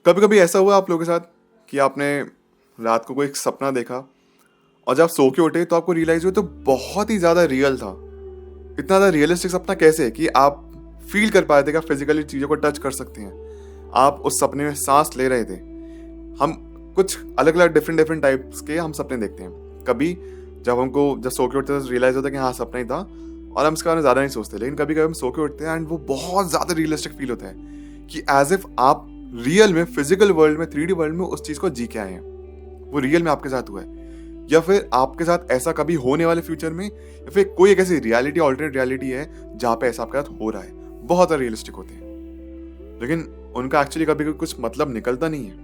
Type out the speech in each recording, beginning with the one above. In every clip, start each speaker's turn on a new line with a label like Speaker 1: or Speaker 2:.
Speaker 1: कभी कभी ऐसा हुआ आप लोगों के साथ कि आपने रात को कोई एक सपना देखा और जब आप सो के उठे तो आपको रियलाइज हुआ तो बहुत ही ज़्यादा रियल था। इतना ज़्यादा रियलिस्टिक सपना कैसे कि आप फील कर पाए थे कि आप फिजिकली चीज़ों को टच कर सकते हैं। आप उस सपने में सांस ले रहे थे। हम कुछ अलग अलग डिफरेंट डिफरेंट टाइप्स के हम सपने देखते हैं। कभी जब सो के उठते हैं तो रियलाइज होता है कि हाँ सपना ही था और हम इसके बारे में ज़्यादा नहीं सोचते। लेकिन कभी कभी हम सो के उठते हैं एंड वो बहुत ज़्यादा रियलिस्टिक फील होता है कि एज इफ आप रियल में फिजिकल वर्ल्ड में 3D वर्ल्ड में उस चीज़ को जी के आए हैं। वो रियल में आपके साथ हुआ है या फिर आपके साथ ऐसा कभी होने वाले फ्यूचर में या फिर कोई एक ऐसी रियलिटी ऑल्टरनेट रियलिटी है जहाँ पे ऐसा आपके साथ हो रहा है। बहुत ज़्यादा रियलिस्टिक होते हैं लेकिन उनका एक्चुअली कभी कुछ मतलब निकलता नहीं है।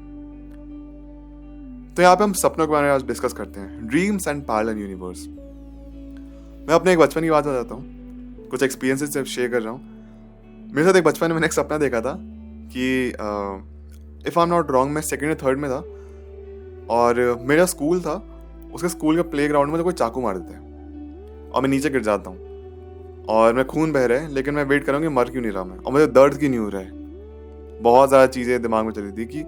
Speaker 1: तो यहाँ पे हम सपनों के बारे में आज डिस्कस करते हैं, ड्रीम्स एंड पैरेलल यूनिवर्स। मैं अपने एक बचपन की बात बताता हूँ, कुछ एक्सपीरियंसेस शेयर कर रहा हूँ। मेरे साथ एक बचपन में मैंने एक सपना देखा था कि if I am not wrong मैं सेकेंड या थर्ड में था और मेरा स्कूल था। उसके स्कूल के प्ले ग्राउंड में तो कोई चाकू मार देता है और मैं नीचे गिर जाता हूँ और मैं खून बह रहा है लेकिन मैं वेट कर रहा हूँ कि मर क्यों नहीं रहा मैं, और मुझे दर्द क्यों नहीं हो रहा है। बहुत ज़्यादा चीज़ें दिमाग में चली थी कि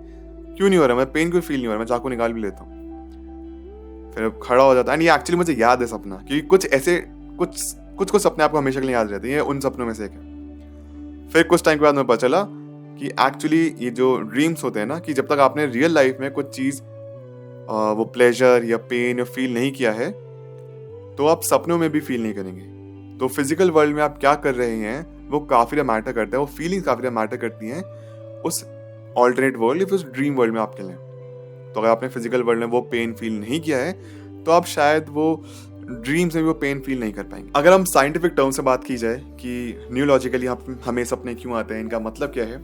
Speaker 1: क्यों नहीं हो रहा, मैं पेन क्यों फील नहीं हो रहा, मैं चाकू निकाल भी लेता हूँ। फिर खड़ा हो जाता है। एंड ये एक्चुअली मुझे याद है सपना, क्योंकि कुछ ऐसे कुछ सपने आपको हमेशा के लिए याद रहते हैं। ये उन सपनों में से एक है। फिर कुछ टाइम के बाद मुझे पता चला कि एक्चुअली ये जो ड्रीम्स होते हैं ना, कि जब तक आपने रियल लाइफ में कुछ चीज़ वो प्लेजर या पेन या फील नहीं किया है तो आप सपनों में भी फील नहीं करेंगे। तो फिजिकल वर्ल्ड में आप क्या कर रहे हैं वो काफ़ी मैटर करता है, वो फीलिंग्स काफ़ी मैटर करती हैं उस ऑल्टरनेट वर्ल्ड या फिर उस ड्रीम वर्ल्ड में आपके लिए। तो अगर आपने फिजिकल वर्ल्ड में वो पेन फील नहीं किया है तो आप शायद वो ड्रीम्स में भी वो पेन फील नहीं कर पाएंगे। अगर हम साइंटिफिक टर्म से बात की जाए कि न्यूरोलॉजिकली हमें सपने क्यों आते हैं, इनका मतलब क्या है,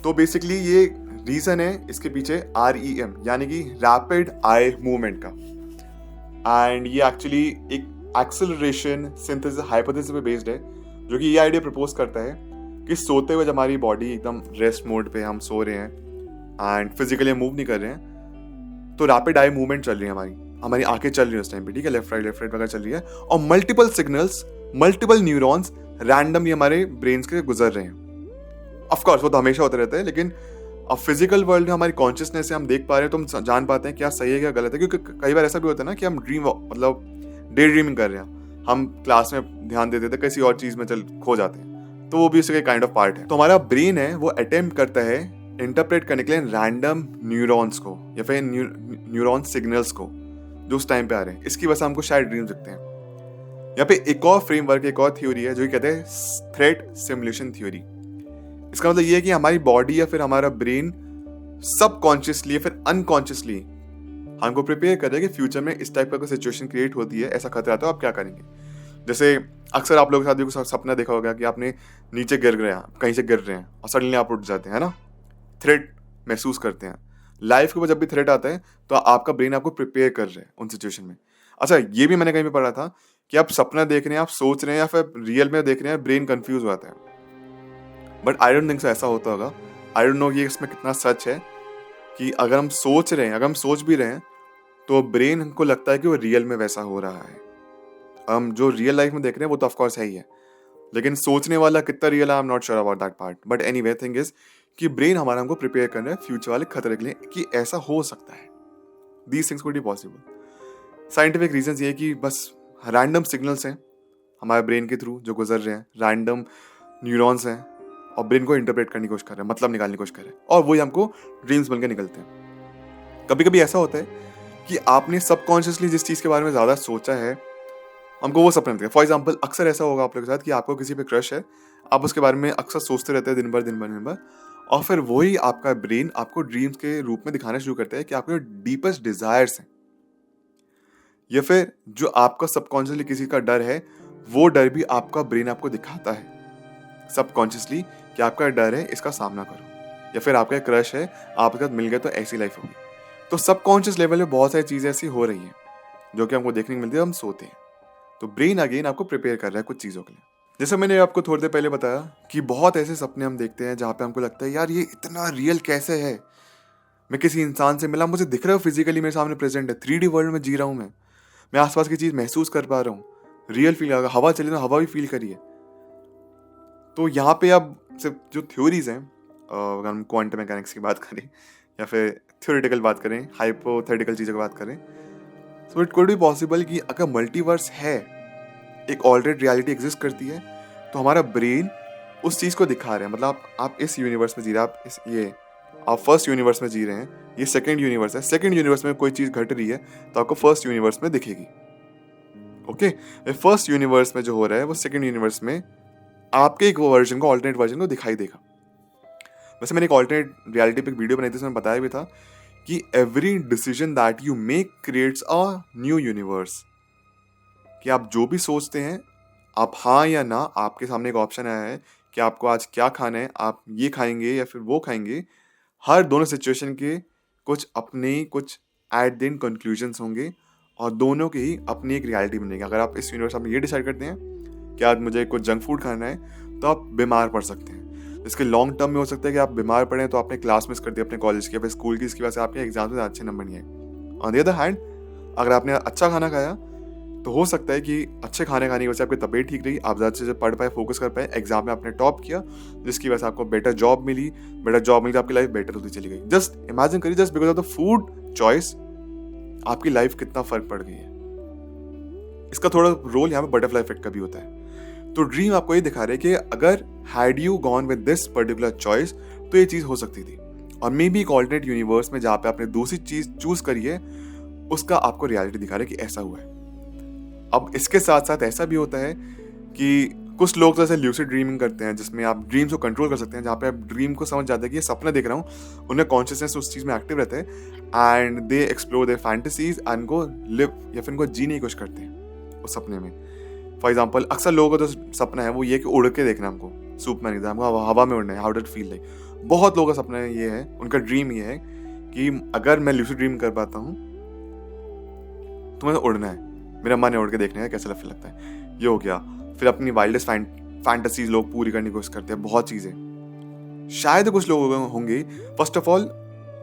Speaker 1: तो बेसिकली ये रीजन है इसके पीछे REM यानी कि रैपिड आई मूवमेंट का। एंड ये एक्चुअली एक एक्सेलरेशन सिंथेसिस हाइपोथेसिस पे बेस्ड है, जो कि ये आइडिया प्रपोज करता है कि सोते हुए जब हमारी बॉडी एकदम रेस्ट मोड पे हम सो रहे हैं एंड फिजिकली मूव नहीं कर रहे हैं तो रैपिड आई मूवमेंट चल रही है, हमारी आंखें चल रही है उस टाइम पे, ठीक है, लेफ्ट राइट वगैरह चल रही है और multiple signals multiple neurons randomly हमारे ब्रेन्स के गुजर रहे हैं। ऑफ कोर्स वो तो हमेशा होते रहते हैं, लेकिन अब फिजिकल वर्ल्ड में हमारी कॉन्शियसनेस से हम देख पा रहे हैं तो हम जान पाते हैं क्या सही है क्या गलत है। क्योंकि कई बार ऐसा भी होता है ना कि हम डे ड्रीमिंग कर रहे हैं, हम क्लास में ध्यान देते थे किसी और चीज में चल खो जाते हैं, तो वो भी उसका काइंड ऑफ पार्ट है। तो हमारा ब्रेन है वो अटेम्प्ट करता है इंटरप्रेट करने के लिए रैंडम न्यूरॉन्स को या फिर न्यूरॉन सिग्नल्स को जो उस टाइम पे आ रहे हैं। इसकी वजह से हमको शायद ड्रीम दिखते हैं। यहाँ पे एक और फ्रेमवर्क, एक और थ्योरी है जो कहते हैं थ्रेट सिमुलेशन थ्योरी। इसका मतलब ये है कि हमारी बॉडी या फिर हमारा ब्रेन सबकॉन्शियसली या फिर अनकॉन्शियसली हमको प्रिपेयर कर रहा है कि फ्यूचर में इस टाइप का कोई सिचुएशन क्रिएट होती है, ऐसा खतरा आता है, आप क्या करेंगे। जैसे अक्सर आप लोगों के साथ भी कुछ सपना देखा होगा कि आपने नीचे गिर गए हैं, कहीं से गिर रहे हैं और सडनली आप उठ जाते हैं ना, थ्रेट महसूस करते हैं। लाइफ के ऊपर जब भी थ्रेट आता है तो आपका ब्रेन आपको प्रिपेयर कर रहा है उन सिचुएशन में। अच्छा, ये भी मैंने कहीं पे पढ़ा था कि आप सपना देख रहे हैं, आप सोच रहे हैं या फिर रियल में देख रहे हैं, ब्रेन कंफ्यूज हो जाता है। बट आई डोंट थिंक ऐसा होता होगा। आई डोंट नो ये इसमें कितना सच है कि अगर हम सोच रहे हैं, अगर हम सोच भी रहे हैं तो ब्रेन हमको लगता है कि वो रियल में वैसा हो रहा है। हम जो रियल लाइफ में देख रहे हैं वो तो ऑफकोर्स है ही है, लेकिन सोचने वाला कितना रियल है I am not sure about that part. But anyway thing is कि ब्रेन हमारा हमको प्रिपेयर कर रहा है फ्यूचर वाले खतरे के लिए कि ऐसा हो सकता है। These things could be possible. Scientific reason ये है कि बस रैंडम सिग्नल्स हैं हमारे ब्रेन के थ्रू जो गुजर रहे हैं, रैंडम न्यूरॉन्स हैं और ब्रेन को इंटरप्रेट करने की कोशिश कर रहे हैं, मतलब निकालने की कोशिश कर रहे हैं और वही हमको ड्रीम्स बनकर निकलते हैं। कभी कभी ऐसा होता है कि आपने सबकॉन्शियसली जिस चीज़ के बारे में ज़्यादा सोचा है हमको वो सपना मिलता है। फॉर एग्जाम्पल अक्सर ऐसा होगा आप लोगों के साथ कि आपको किसी पे क्रश है, आप उसके बारे में अक्सर सोचते रहते हैं दिन भर और फिर वही आपका ब्रेन आपको ड्रीम्स के रूप में दिखाना शुरू करता है कि आपके डीपेस्ट डिजायर्स हैं या फिर जो आपका सबकॉन्शियसली किसी का डर है वो डर भी आपका ब्रेन आपको दिखाता है सबकॉन्शियसली कि आपका डर है, इसका सामना करो। या फिर आपका क्रश है, आपके साथ मिल गया तो ऐसी लाइफ होगी। तो सबकॉन्शियस लेवल में बहुत सारी चीज़ें ऐसी हो रही हैं जो कि हमको देखने को मिलती है, हम सोते हैं। तो ब्रेन अगेन आपको प्रिपेयर कर रहा है कुछ चीज़ों के लिए। जैसे मैंने आपको थोड़ी देर पहले बताया कि बहुत ऐसे सपने हम देखते हैं जहाँ पे हमको लगता है यार ये इतना रियल कैसे है। मैं किसी इंसान से मिला, मुझे दिख रहा है फिजिकली मेरे सामने प्रेजेंट है, 3D वर्ल्ड में जी रहा हूँ मैं आसपास की चीज़ महसूस कर पा रहा हूँ, रियल फील आ, हवा चली तो हवा भी फील करिए। तो यहाँ पे अब सिर्फ जो थ्योरीज हैं अगर हम क्वांटम मैकेनिक्स की बात करें या फिर थ्योरेटिकल बात करें, हाइपोथेटिकल चीज़ों की बात करें, so it could be possible कि अगर मल्टीवर्स है, एक ऑल्टरनेट रियलिटी एग्जिस्ट करती है, तो हमारा ब्रेन उस चीज़ को दिखा रहे हैं। मतलब आप इस यूनिवर्स में जी रहे हैं, आप फर्स्ट यूनिवर्स में जी रहे हैं, ये सेकंड यूनिवर्स है, सेकंड यूनिवर्स में कोई चीज़ घट रही है तो आपको फर्स्ट यूनिवर्स में दिखेगी। ओके, फर्स्ट यूनिवर्स में जो हो रहा है वो सेकंड यूनिवर्स में आपके एक वर्जन को, ऑल्टरनेट वर्जन को दिखाई देगा। वैसे मैंने एक ऑल्टरनेट रियलिटी पे एक वीडियो बनाई थी, उसमें बताया भी था कि every decision that you make creates a new universe. कि आप जो भी सोचते हैं, आप हाँ या ना, आपके सामने एक ऑप्शन आया है कि आपको आज क्या खाना है, आप ये खाएंगे या फिर वो खाएंगे, हर दोनों सिचुएशन के कुछ अपने कुछ एट द एंड कंक्लूजन्स होंगे और दोनों की ही अपनी एक रियलिटी बनेगी। अगर आप इस यूनिवर्स में ये डिसाइड करते हैं कि आज मुझे कुछ जंक फूड खाना है, तो आप बीमार पड़ सकते हैं। इसके लॉन्ग टर्म में हो सकता है कि आप बीमार पड़े तो आपने क्लास मिस कर दी अपने कॉलेज की या फिर स्कूल की, इसकी वजह से आपके एग्जाम में अच्छे नंबर नहीं आए। ऑन द अदर हैंड, अगर आपने अच्छा खाना खाया तो हो सकता है कि अच्छे खाने खाने की वजह से आपकी तबीयत ठीक रही, आप ज़्यादा से पढ़ पाए, फोकस कर पाए, एग्जाम में आपने टॉप किया, जिसकी वजह से आपको बेटर जॉब मिली तो आपकी लाइफ बेटर होती चली गई। जस्ट इमेजिन करिए, just because of the food choice आपकी लाइफ कितना फर्क पड़ गई है। इसका थोड़ा रोल यहाँ पे बटरफ्लाई इफेक्ट का भी होता है। तो ड्रीम आपको ये दिखा रहे हैं कि अगर had you gone with this particular choice तो ये चीज़ हो सकती थी, और मे बी एक ऑल्टरनेट यूनिवर्स में जहाँ पे आपने दूसरी चीज़ चूज करी है, उसका आपको रियलिटी दिखा रहे हैं कि ऐसा हुआ है। अब इसके साथ साथ ऐसा भी होता है कि कुछ लोग तो ऐसे ल्यूसिड ड्रीमिंग करते हैं जिसमें आप ड्रीम्स को कंट्रोल कर सकते हैं, जहाँ पे आप ड्रीम को समझ जाते हैं कि ये सपना देख रहा हूँ, उनका कॉन्शियसनेस उस चीज़ में एक्टिव रहता है and they explore their fantasies and go live, या फिर उनको जीने की कोशिश करते हैं उस सपने में। फॉर एग्जाम्पल, अक्सर लोगों का जो सपना है वो ये कि उड़ के देखना, हमको सुपरमैन की तरह हमको हवा में उड़ना है, how do it feel like. बहुत लोगों का सपना ये है, उनका ड्रीम ये है कि अगर मैं ल्यूसिड ड्रीम कर पाता हूँ तो मुझे उड़ना है, मेरा मन है उड़ के देखने का कैसा फील लगता है। ये हो गया। फिर अपनी वाइल्डेस्ट फैंटेसीज लोग पूरी करने की कोशिश करते हैं, बहुत चीज़ें। शायद कुछ लोग होंगे, फर्स्ट ऑफ ऑल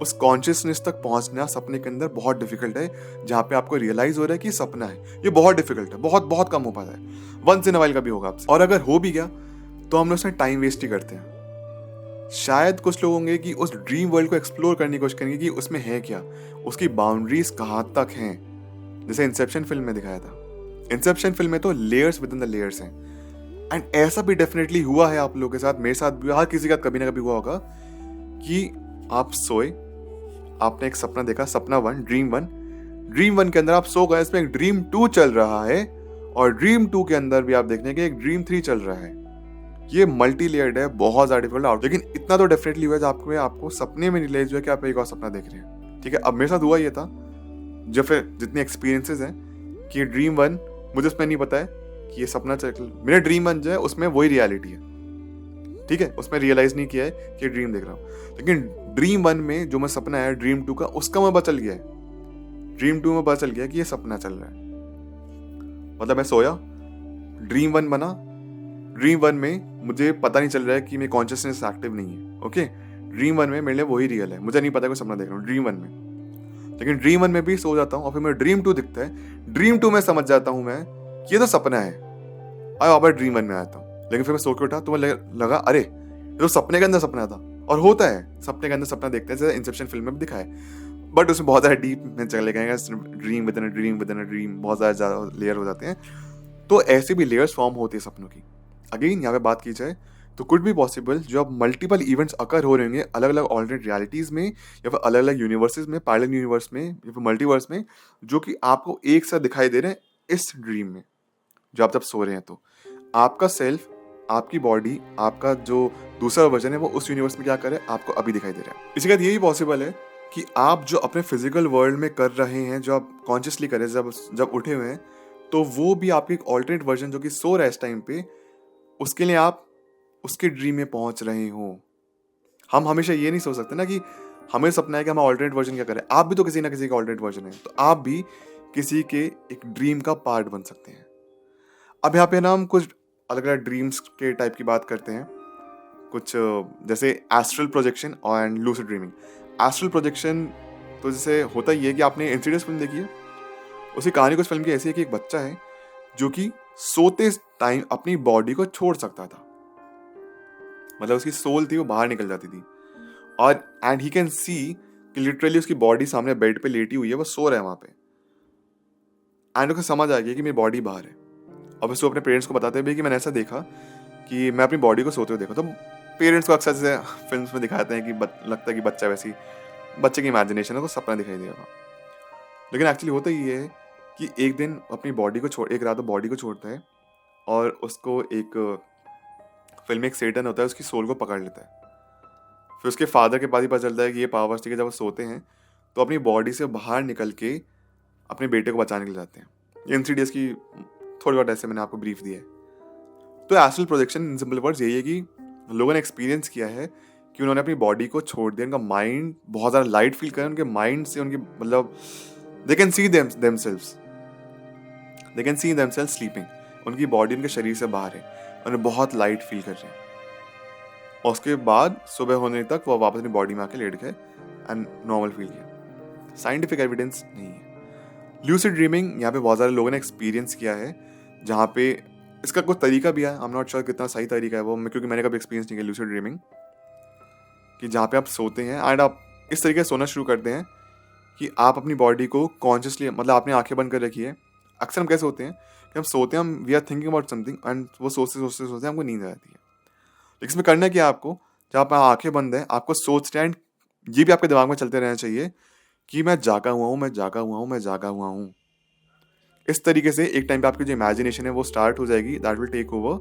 Speaker 1: उस कॉन्शियसनेस तक पहुंचना सपने के अंदर बहुत डिफिकल्ट है, जहाँ पे आपको रियलाइज हो रहा है कि सपना है। ये बहुत डिफिकल्ट है, बहुत बहुत कम हो पाता है, वंस इन अ वाइल का भी होगा आपसे, और अगर हो भी गया तो हम लोग उसमें टाइम वेस्ट ही करते हैं। शायद कुछ लोग होंगे कि उस ड्रीम वर्ल्ड को एक्सप्लोर करने की कोशिश करेंगे कि उसमें है क्या, उसकी बाउंड्रीज कहाँ तक हैं, जैसे इंसेप्शन फिल्म में दिखाया था। इंसेप्शन फिल्म में तो layers with in the layers हैं, एंड ऐसा भी डेफिनेटली हुआ है आप लोगों के साथ, मेरे साथ भी, हर किसी का कभी ना कभी हुआ होगा कि आप सोए, आपने एक सपना देखा, सपना 1, ड्रीम 1 के अंदर आप सो गए, इसमें एक ड्रीम 2 चल रहा है, और ड्रीम 2 के अंदर भी आप देखने के एक ड्रीम 3 चल रहा है। ये मल्टी लेयर्ड है, बहुत ज्यादा डिफिकल्ट आउट, लेकिन इतना तो डेफिनेटली हुआ है आपको सपने में रियलाइज हुआ कि आप एक और सपना देख रहे हैं। ठीक है, अब मेरे साथ हुआ ये था, जो फिर जितने एक्सपीरियंसेस हैं कि ड्रीम 1 मुझे उसमें नहीं पता है कि ये सपना चल, मेरा ड्रीम 1 जो है उसमें वही रियलिटी है। ठीक है, उसमें रियलाइज नहीं किया है कि ड्रीम देख रहा हूँ, लेकिन ड्रीम 1 में जो मैं सपना है ड्रीम 2 का, उसका मैं पता चल गया है, ड्रीम 2 में पता चल गया कि ये सपना चल रहा है। मतलब मैं सोया, ड्रीम 1 बना, ड्रीम 1 में मुझे पता नहीं चल रहा है कि मेरी कॉन्शियसनेस एक्टिव नहीं है। ओके, ड्रीम 1 में मेरे लिए वही रियल है, मुझे नहीं पता कि सपना देख रहा हूँ ड्रीम 1 में, लेकिन ड्रीम 1 में भी सो जाता हूँ और फिर मेरा ड्रीम 2 दिखता है, ड्रीम 2 में समझ जाता हूँ मैं कि ये तो सपना है, और वापस ड्रीम 1 में आता हूँ। लेकिन फिर मैं सो के उठा तो मुझे लगा अरे ये तो सपने के अंदर सपना था, और होता है सपने के अंदर सपना देखते हैं, जैसे इंसेप्शन फिल्म में भी दिखा है, बट उसमें बहुत ज़्यादा डीप में चले गए, dream with in a dream with in a dream, बहुत ज़्यादा लेयर हो जाते हैं। तो ऐसे भी लेयर्स फॉर्म होती है सपनों की। अगेन यहाँ पे बात की जाए तो कुड बी पॉसिबल जो अब मल्टीपल इवेंट्स अकर हो रहे होंगे अलग अलग ऑल्टरनेट रियलिटीज़ में, या फिर अलग अलग यूनिवर्सेस में, पैरेलल यूनिवर्स में, या फिर मल्टीवर्स में, जो कि आपको एक साथ दिखाई दे रहे हैं इस ड्रीम में, जो आप जब सो रहे हैं। तो आपका सेल्फ, आपकी बॉडी, आपका जो दूसरा वर्जन है वो उस यूनिवर्स में क्या करे आपको अभी दिखाई दे रहा है। इसी के साथ यही पॉसिबल है कि आप जो अपने फिजिकल वर्ल्ड में कर रहे हैं, जो आप कॉन्शियसली करें जब उठे हुए हैं, तो वो भी आपकी एक ऑल्टरनेट वर्जन जो कि सो रहा है इस टाइम पे, उसके लिए आप उसके ड्रीम में पहुंच रहे हो। हम हमेशा ये नहीं सोच सकते ना कि हमें सपना है कि हम ऑल्टरनेट वर्जन क्या करें। आप भी तो किसी ना किसी का ऑल्टरनेट वर्जन है, तो आप भी किसी के एक ड्रीम का पार्ट बन सकते हैं। अब यहाँ पे ना हम कुछ अलग अलग ड्रीम्स के टाइप की बात करते हैं, कुछ जैसे astral projection and lucid dreaming. Astral projection तो जैसे होता ही है कि आपने इंसिडियस फिल्म देखी है, उसी कहानी कुछ फिल्म की ऐसी है कि एक बच्चा है जो कि सोते टाइम अपनी बॉडी को छोड़ सकता था, मतलब उसकी सोल थी वो बाहर निकल जाती थी, और एंड ही कैन सी कि लिटरली उसकी बॉडी सामने बेड पे लेटी हुई है, वो सो रहा है वहाँ पे, एंड उसे समझ आ गया कि मेरी बॉडी बाहर है। अब उसको अपने पेरेंट्स को बताते हुए कि मैंने ऐसा देखा कि मैं अपनी बॉडी को सोते हुए देखा। तो पेरेंट्स को अक्सर जैसे फिल्म्स में दिखाते हैं कि लगता है कि बच्चा वैसी बच्चे की इमेजिनेशन है, तो सपना दिखाई देगा, लेकिन एक्चुअली होता ये है कि एक दिन अपनी बॉडी को एक रात बॉडी को छोड़ता है और उसको एक फिल्म में एक सेटन होता है, उसकी सोल को पकड़ लेता है। फिर उसके फादर के पास ही पता चलता है कि ये पावर्स ठीक है, जब वो सोते हैं तो अपनी बॉडी से बाहर निकल के अपने बेटे को बचाने के लिए जाते हैं। इंसीडियस की थोड़ी बहुत ऐसे मैंने आपको ब्रीफ दिया है। तो astral projection in simple words यही है कि लोगों ने एक्सपीरियंस किया है कि उन्होंने अपनी बॉडी को छोड़ दिया, उनका माइंड बहुत ज़्यादा लाइट फील करें, उनके माइंड से उनकी मतलब they can see themselves sleeping, उनकी बॉडी उनके शरीर से बाहर है, उन्हें बहुत लाइट फील कर रहे हैं, और उसके बाद सुबह होने तक वो वापस अपनी बॉडी में आके लेट गए एंड नॉर्मल फील किया। साइंटिफिक एविडेंस नहीं है। ल्यूसिड ड्रीमिंग यहाँ पे बहुत सारे लोगों ने एक्सपीरियंस किया है, जहाँ पे इसका कुछ तरीका भी है, आई एम नॉट श्योर कितना सही तरीका है वो, क्योंकि मैंने कभी एक्सपीरियंस नहीं किया ल्यूसिड ड्रीमिंग, कि जहाँ पे आप सोते हैं एंड आप इस तरीके से सोना शुरू करते हैं कि आप अपनी बॉडी को कॉन्शियसली, मतलब आपने आंखें बंद कर रखी है। अक्सर हम कैसे होते हैं कि हम सोते हैं, हम we are thinking about something and वो सोचते सोचते सोचते हमको नींद आ जाती है। लेकिन इसमें करना क्या है आपको, जब आप आंखें बंद हैं आपको सोचते हैं, ये भी आपके दिमाग में चलते रहना चाहिए कि मैं जागा हुआ हूँ, मैं जागा हुआ हूँ, मैं जागा हुआ हूँ। इस तरीके से एक टाइम पे आपकी जो इमेजिनेशन है वो स्टार्ट हो जाएगी, दैट विल टेक ओवर,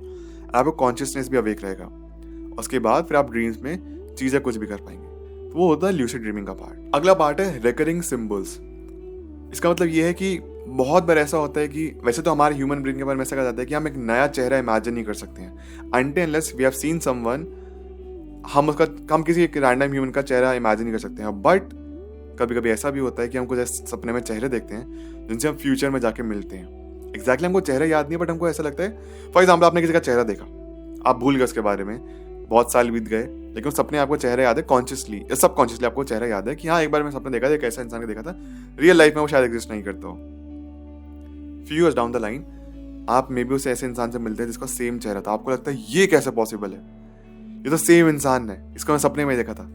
Speaker 1: आपका कॉन्शियसनेस भी अवेक रहेगा। उसके बाद फिर आप ड्रीम्स में चीज़ें कुछ भी कर पाएंगे। तो वो होता है ल्यूसिड ड्रीमिंग का पार्ट। अगला पार्ट है रिकरिंग सिंबल्स। इसका मतलब ये है कि बहुत बार ऐसा होता है कि वैसे तो हमारे ह्यूमन ब्रेन के बारे में ऐसा कहा जाता है कि हम एक नया चेहरा इमेजिन नहीं कर सकते हैं until unless we have seen someone. हम किसी एक रैंडम ह्यूमन का चेहरा इमेजिन नहीं कर सकते हैं, बट कभी कभी ऐसा भी होता है कि हम कुछ ऐसे सपने में चेहरे देखते हैं जिनसे हम फ्यूचर में जाके मिलते हैं। एग्जैक्टली हमको चेहरा याद नहीं है, बट हमको ऐसा लगता है, फॉर एग्जाम्पल आपने किसी का चेहरा देखा, आप भूल गए उसके बारे में, बहुत साल बीत गए, लेकिन उस सपने आपको चेहरा याद है, कॉन्शियसली या सब कॉन्शियसली आपको चेहरा याद है कि हाँ एक बार मैं सपने देखा था, एक ऐसा इंसान को देखा था, रियल लाइफ में वो शायद एग्जिस्ट नहीं करता हो। Few years down the line आप मे बी उस ऐसे इंसान से मिलते हैं जिसका सेम चेहरा था, आपको लगता है ये कैसे पॉसिबल है, ये तो सेम इंसान है, इसको मैं सपने में देखा था।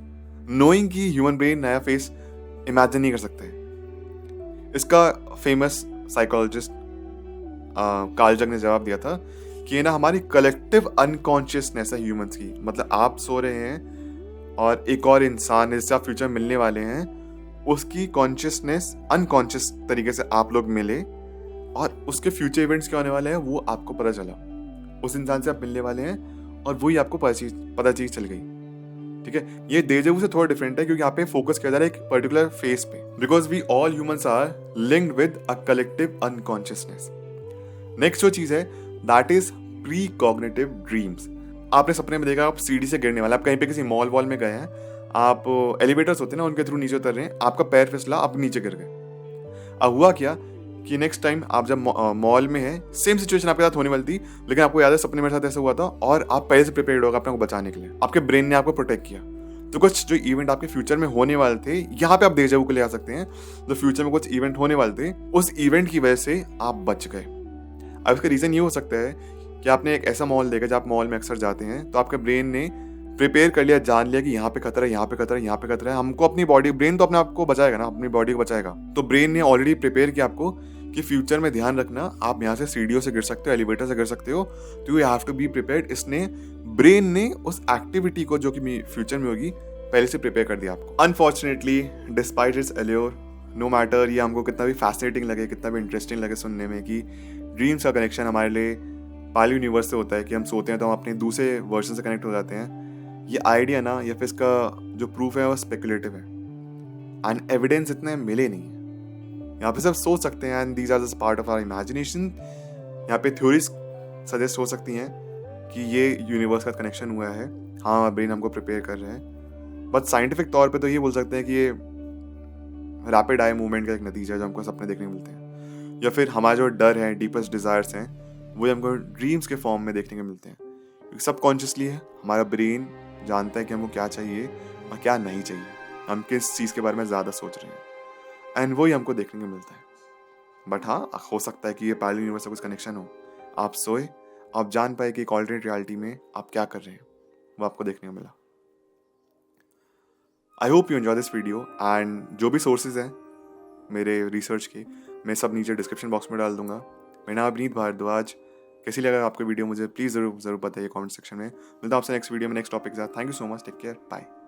Speaker 1: नोइंग कि ह्यूमन ब्रेन नया फेस इमेजिन नहीं कर सकता है। इसका फेमस साइकोलॉजिस्ट कार्ल जंग ने जवाब दिया था कि ये ना हमारी कलेक्टिव अनकॉन्शियसनेस है ह्यूमंस की। मतलब आप सो रहे हैं और एक और इंसान जिससे आप फ्यूचर मिलने वाले हैं, उसकी कॉन्शियसनेस अनकॉन्शियस तरीके से आप लोग मिले और उसके फ्यूचर इवेंट्स क्या होने वाले हैं वो आपको पता चला। उस इंसान से आप मिलने वाले हैं और वही आपको पता चीज चल गई। ठीक है, ये डेजवू से थोड़ा डिफरेंट है क्योंकि यहाँ पे फोकस किया जा रहा है एक पर्टिकुलर फेस पे, because we all humans are linked with a collective unconsciousness. Next जो चीज है that is precognitive. आपने सपने में देखा आप सीढ़ी से गिरने वाला, आप कहीं पे किसी मॉल वॉल में गए हैं, आप एलिवेटर्स होते हैं ना उनके थ्रू नीचे उतर रहे हैं, आपका पैर फिसला, आप नीचे गिर गए। अब हुआ क्या कि नेक्स्ट टाइम आप जब मॉल में हैं, सेम सिचुएशन आपके साथ होने वाली थी, लेकिन आपको याद है सपने मेरे साथ ऐसा हुआ था और आप पहले से प्रिपेयर्ड होगा अपने को बचाने के लिए, आपके ब्रेन ने आपको प्रोटेक्ट किया। तो कुछ जो इवेंट आपके फ्यूचर में होने वाले थे, यहाँ पे आप डेजा को ले आ सकते हैं, जो फ्यूचर में कुछ इवेंट होने वाले थे, उस इवेंट की वजह से आप बच गए। अब इसका रीजन ये हो सकता है कि आपने एक ऐसा मॉल देखा, जब आप मॉल में अक्सर जाते हैं तो आपके ब्रेन ने प्रिपेयर कर लिया, जान लिया कि यहाँ पे खतरा है, यहाँ पे खतरा है, यहाँ पे खतरा है। हमको अपनी बॉडी, ब्रेन तो अपने आप को बचाएगा ना, अपनी बॉडी को बचाएगा, तो ब्रेन ने ऑलरेडी प्रिपेयर किया आपको कि फ्यूचर में ध्यान रखना, आप यहाँ से सीढ़ियों से गिर सकते हो, एलिवेटर से गिर सकते हो, तो you have to be prepared. इसने ब्रेन ने उस एक्टिविटी को जो कि फ्यूचर में होगी पहले से प्रिपेयर कर दिया आपको। Unfortunately despite its allure, no matter ये हमको कितना भी फैसिनेटिंग लगे, कितना भी इंटरेस्टिंग लगे सुनने में कि ड्रीम्स का कनेक्शन हमारे लिए पाली यूनिवर्स से होता है, कि हम सोते हैं तो हम अपने दूसरे वर्जन से कनेक्ट हो जाते हैं, ये आइडिया ना या फिर इसका जो प्रूफ है वो स्पेकुलेटिव है एंड एविडेंस इतने मिले नहीं है। यहाँ पे सब सोच सकते हैं and these are just part of our imagination. यहाँ पे थ्योरीज सजेस्ट हो सकती हैं कि ये यूनिवर्स का कनेक्शन हुआ है, हाँ ब्रेन हमको प्रिपेयर कर रहा है, बट साइंटिफिक तौर पे तो ये बोल सकते हैं कि ये रैपिड आई मूवमेंट का एक नतीजा है जो हमको सपने देखने को मिलते हैं, या फिर हमारा जो डर है, डीपेस्ट डिजायर्स हैं, वो हमको ड्रीम्स के फॉर्म में देखने को मिलते हैं। क्योंकि सब कॉन्शियसली है, हमारा ब्रेन जानता है कि हमको क्या चाहिए और क्या नहीं चाहिए, हम किस चीज़ के बारे में ज़्यादा सोच रहे हैं, एंड वही हमको देखने को मिलता है। बट हाँ, हो सकता है कि ये पैरेलल यूनिवर्स से कुछ कनेक्शन हो, आप सोए, आप जान पाए कि एक ऑल्टरनेट रियलिटी में आप क्या कर रहे हैं, वो आपको देखने को मिला। I hope you enjoy this video, and जो भी सोर्सेज हैं मेरे रिसर्च के मैं सब नीचे डिस्क्रिप्शन बॉक्स में डाल दूंगा। मेरा नाम अभिनीत भारद्वाज। कैसी लगा आपको वीडियो मुझे प्लीज़ ज़रूर बताइए कमेंट सेक्शन में। मिलता हूं आपसे नेक्स्ट वीडियो में नेक्स्ट टॉपिक के साथ। Thank you so much, take care, bye.